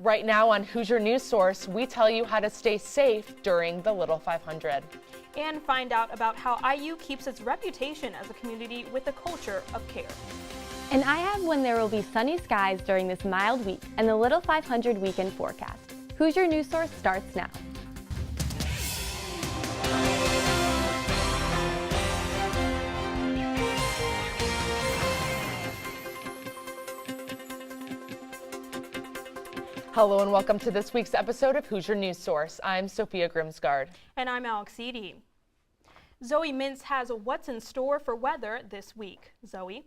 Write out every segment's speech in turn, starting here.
Right now on Hoosier News Source, we tell you how to stay safe during the Little 500. And find out about how IU keeps its reputation as a community with a culture of care. And I have when there will be sunny skies during this mild week and the Little 500 weekend forecast. Hoosier News Source starts now. Hello and welcome to this week's episode of Hoosier News Source. I'm Sophia Grimsgard. And I'm Alex Eady. Zoe Mintz has what's in store for weather this week. Zoe?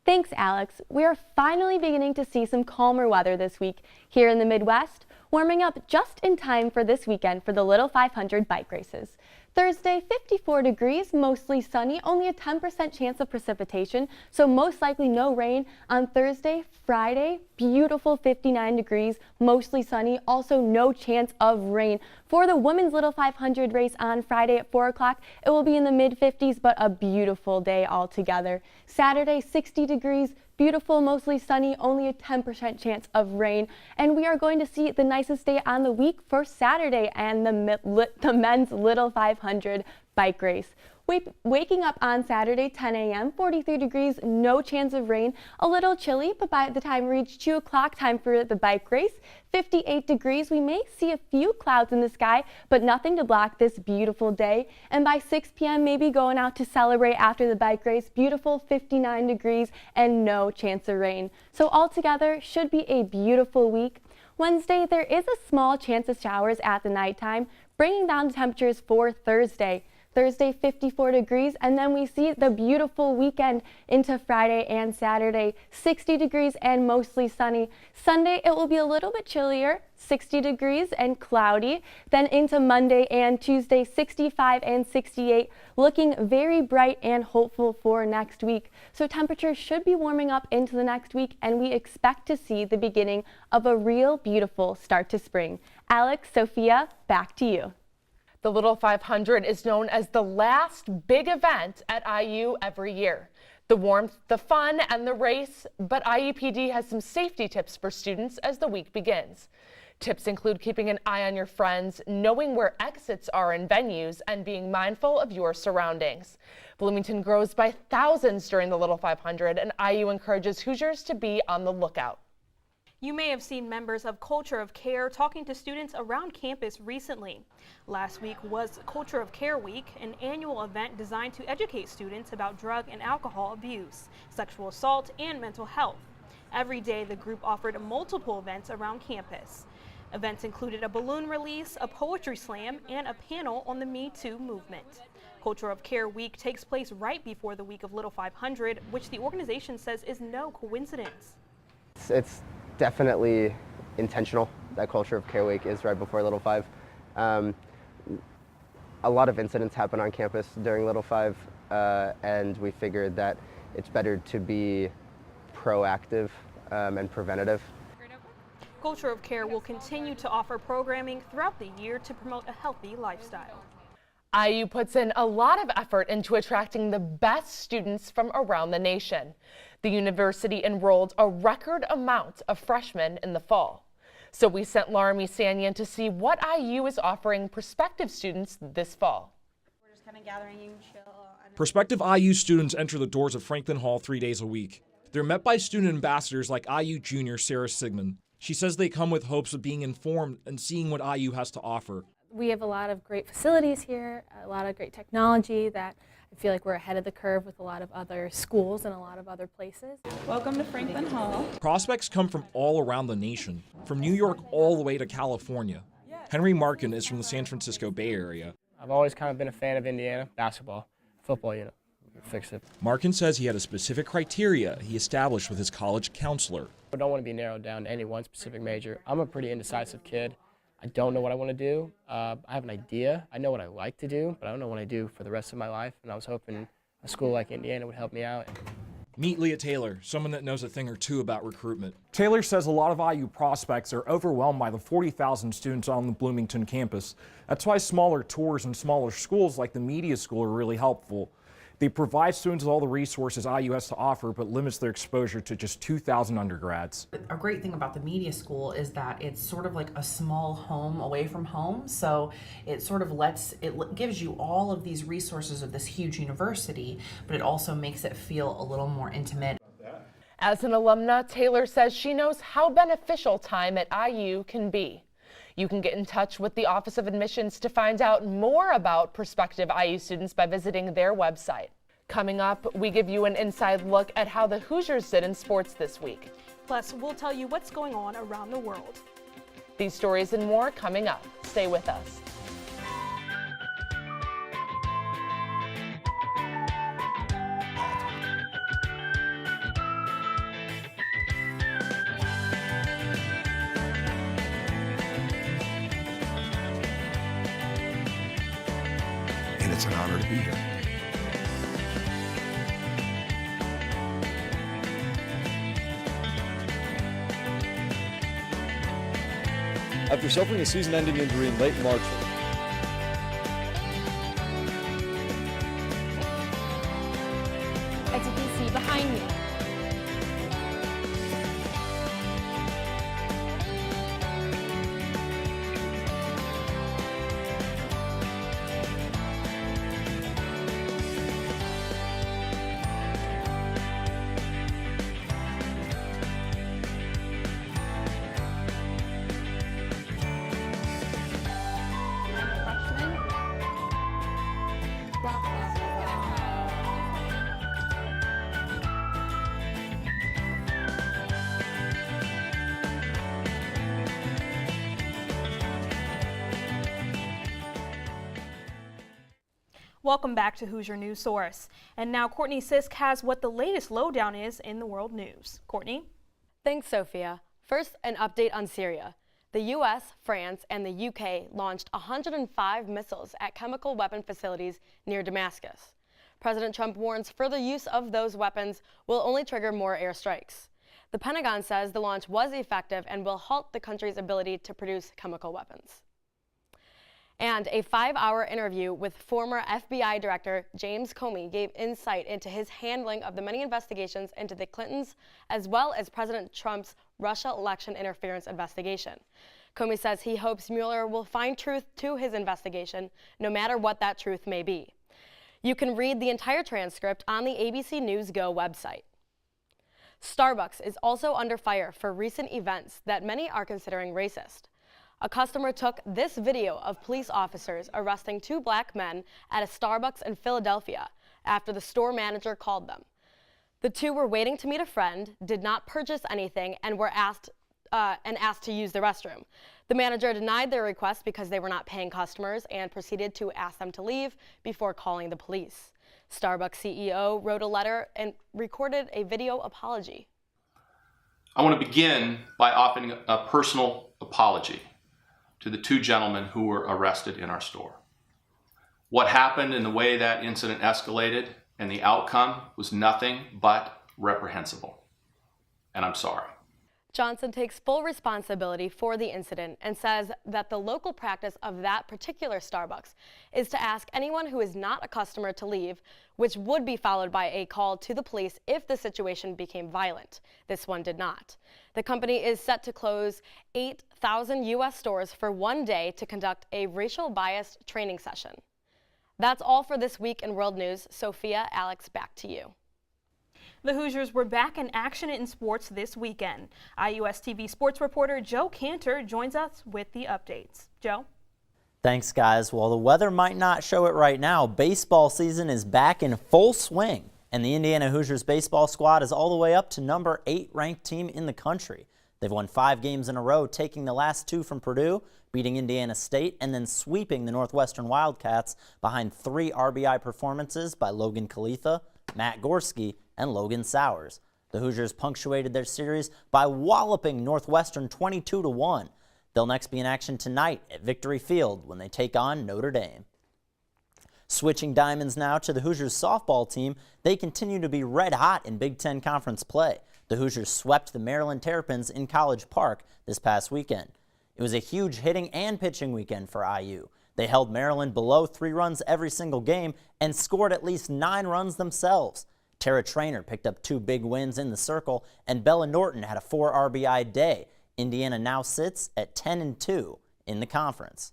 Thanks, Alex. We are finally beginning to see some calmer weather this week here in the Midwest, warming up just in time for this weekend for the Little 500 bike races. Thursday, 54 degrees, mostly sunny, only a 10% chance of precipitation, so most likely no rain. On Thursday, Friday, beautiful 59 degrees, mostly sunny, also no chance of rain. For the women's Little 500 race on Friday at 4 o'clock, it will be in the mid-50s, but a beautiful day altogether. Saturday, 60 degrees, beautiful, mostly sunny, only a 10% chance of rain. And we are going to see the nicest day on the week for Saturday and the men's Little 500 bike race. Waking up on Saturday, 10 a.m., 43 degrees, no chance of rain, a little chilly, but by the time we reach 2 o'clock, time for the bike race, 58 degrees. We may see a few clouds in the sky, but nothing to block this beautiful day. And by 6 p.m., maybe going out to celebrate after the bike race, beautiful 59 degrees and no chance of rain. So altogether, should be a beautiful week. Wednesday, there is a small chance of showers at the nighttime, bringing down the temperatures for Thursday. Thursday, 54 degrees, and then we see the beautiful weekend into Friday and Saturday, 60 degrees and mostly sunny. Sunday, it will be a little bit chillier, 60 degrees and cloudy. Then into Monday and Tuesday, 65 and 68, looking very bright and hopeful for next week. So temperatures should be warming up into the next week, and we expect to see the beginning of a real beautiful start to spring. Alex, Sophia, back to you. The Little 500 is known as the last big event at IU every year. The warmth, the fun, and the race, but IUPD has some safety tips for students as the week begins. Tips include keeping an eye on your friends, knowing where exits are in venues, and being mindful of your surroundings. Bloomington grows by thousands during the Little 500, and IU encourages Hoosiers to be on the lookout. You may have seen members of Culture of Care talking to students around campus recently. Last week was Culture of Care Week, an annual event designed to educate students about drug and alcohol abuse, sexual assault, and mental health. Every day, the group offered multiple events around campus. Events included a balloon release, a poetry slam, and a panel on the Me Too movement. Culture of Care Week takes place right before the week of Little 500, which the organization says is no coincidence. It's definitely intentional that Culture of Care Week is right before Little 5. A lot of incidents happen on campus during Little 5, and we figured that it's better to be proactive and preventative. Culture of Care will continue to offer programming throughout the year to promote a healthy lifestyle. IU puts in a lot of effort into attracting the best students from around the nation. The university enrolled a record amount of freshmen in the fall. So we sent Laramie Sanyan to see what IU is offering prospective students this fall. We're just kind of gathering chill. Prospective IU students enter the doors of Franklin Hall 3 days a week. They're met by student ambassadors like IU junior Sarah Sigmund. She says they come with hopes of being informed and seeing what IU has to offer. We have a lot of great facilities here, a lot of great technology that I feel like we're ahead of the curve with a lot of other schools and a lot of other places. Welcome to Franklin Hall. Prospects come from all around the nation, from New York all the way to California. Henry Markin is from the San Francisco Bay Area. I've always kind of been a fan of Indiana, basketball, football, fix it. Markin says he had a specific criteria he established with his college counselor. I don't want to be narrowed down to any one specific major. I'm a pretty indecisive kid. I don't know what I want to do. I have an idea. I know what I like to do, but I don't know what I do for the rest of my life. And I was hoping a school like Indiana would help me out. Meet Leah Taylor, someone that knows a thing or two about recruitment. Taylor says a lot of IU prospects are overwhelmed by the 40,000 students on the Bloomington campus. That's why smaller tours and smaller schools like the media school are really helpful. They provide students with all the resources IU has to offer, but limits their exposure to just 2,000 undergrads. A great thing about the media school is that it's sort of like a small home away from home. So it sort of gives you all of these resources of this huge university, but it also makes it feel a little more intimate. As an alumna, Taylor says she knows how beneficial time at IU can be. You can get in touch with the Office of Admissions to find out more about prospective IU students by visiting their website. Coming up, we give you an inside look at how the Hoosiers did in sports this week. Plus, we'll tell you what's going on around the world. These stories and more coming up. Stay with us. And it's an honor to be here. After suffering a season-ending injury in late March, As you can see behind me, Welcome back to Hoosier News Source. And now Courtney Sisk has what the latest lowdown is in the world news. Courtney? Thanks, Sophia. First, an update on Syria. The U.S., France, and the U.K. launched 105 missiles at chemical weapon facilities near Damascus. President Trump warns further use of those weapons will only trigger more airstrikes. The Pentagon says the launch was effective and will halt the country's ability to produce chemical weapons. And a 5-hour interview with former FBI Director James Comey gave insight into his handling of the many investigations into the Clintons, as well as President Trump's Russia election interference investigation. Comey says he hopes Mueller will find truth to his investigation, no matter what that truth may be. You can read the entire transcript on the ABC News Go website. Starbucks is also under fire for recent events that many are considering racist. A customer took this video of police officers arresting 2 black men at a Starbucks in Philadelphia after the store manager called them. The 2 were waiting to meet a friend, did not purchase anything, and were asked to use the restroom. The manager denied their request because they were not paying customers and proceeded to ask them to leave before calling the police. Starbucks CEO wrote a letter and recorded a video apology. I want to begin by offering a personal apology to the 2 gentlemen who were arrested in our store. What happened and the way that incident escalated and the outcome was nothing but reprehensible. And I'm sorry. Johnson takes full responsibility for the incident and says that the local practice of that particular Starbucks is to ask anyone who is not a customer to leave, which would be followed by a call to the police if the situation became violent. This one did not. The company is set to close 8,000 U.S. stores for 1 day to conduct a racial biased training session. That's all for this week in World News. Sophia, Alex, back to you. The Hoosiers were back in action in sports this weekend. IUS TV sports reporter Joe Cantor joins us with the updates. Joe? Thanks, guys. While the weather might not show it right now, baseball season is back in full swing, and the Indiana Hoosiers baseball squad is all the way up to number 8 ranked team in the country. They've won 5 games in a row, taking the last 2 from Purdue, beating Indiana State, and then sweeping the Northwestern Wildcats behind 3 RBI performances by Logan Khalitha, Matt Gorski, and Logan Sowers. The Hoosiers punctuated their series by walloping Northwestern 22-1. They'll next be in action tonight at Victory Field when they take on Notre Dame. Switching diamonds now to the Hoosiers softball team, they continue to be red hot in Big Ten Conference play. The Hoosiers swept the Maryland Terrapins in College Park this past weekend. It was a huge hitting and pitching weekend for IU. They held Maryland below 3 runs every single game and scored at least 9 runs themselves. Tara Traynor picked up 2 big wins in the circle, and Bella Norton had a 4 RBI day. Indiana now sits at 10-2 in the conference.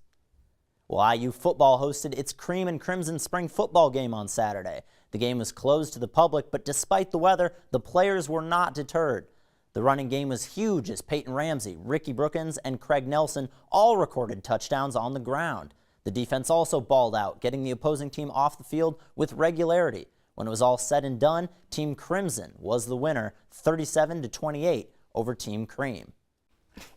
Well, IU football hosted its Cream and Crimson spring football game on Saturday. The game was closed to the public, but despite the weather, the players were not deterred. The running game was huge as Peyton Ramsey, Ricky Brookins, and Craig Nelson all recorded touchdowns on the ground. The defense also balled out, getting the opposing team off the field with regularity. When it was all said and done, Team Crimson was the winner, 37-28 over Team Cream.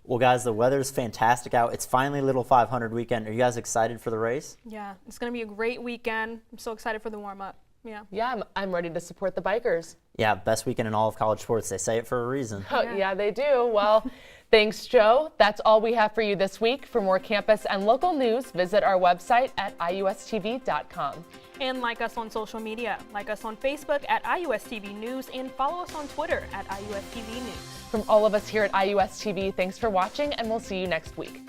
Well, guys, the weather's fantastic out. It's finally Little 500 weekend. Are you guys excited for the race? Yeah, it's going to be a great weekend. I'm so excited for the warm-up. Yeah, I'm ready to support the bikers. Yeah, best weekend in all of college sports. They say it for a reason. Oh, yeah, they do. Well, thanks, Joe. That's all we have for you this week. For more campus and local news, visit our website at iustv.com. And like us on social media. Like us on Facebook at IUSTV News and follow us on Twitter at IUSTV News. From all of us here at IUSTV, thanks for watching, and we'll see you next week.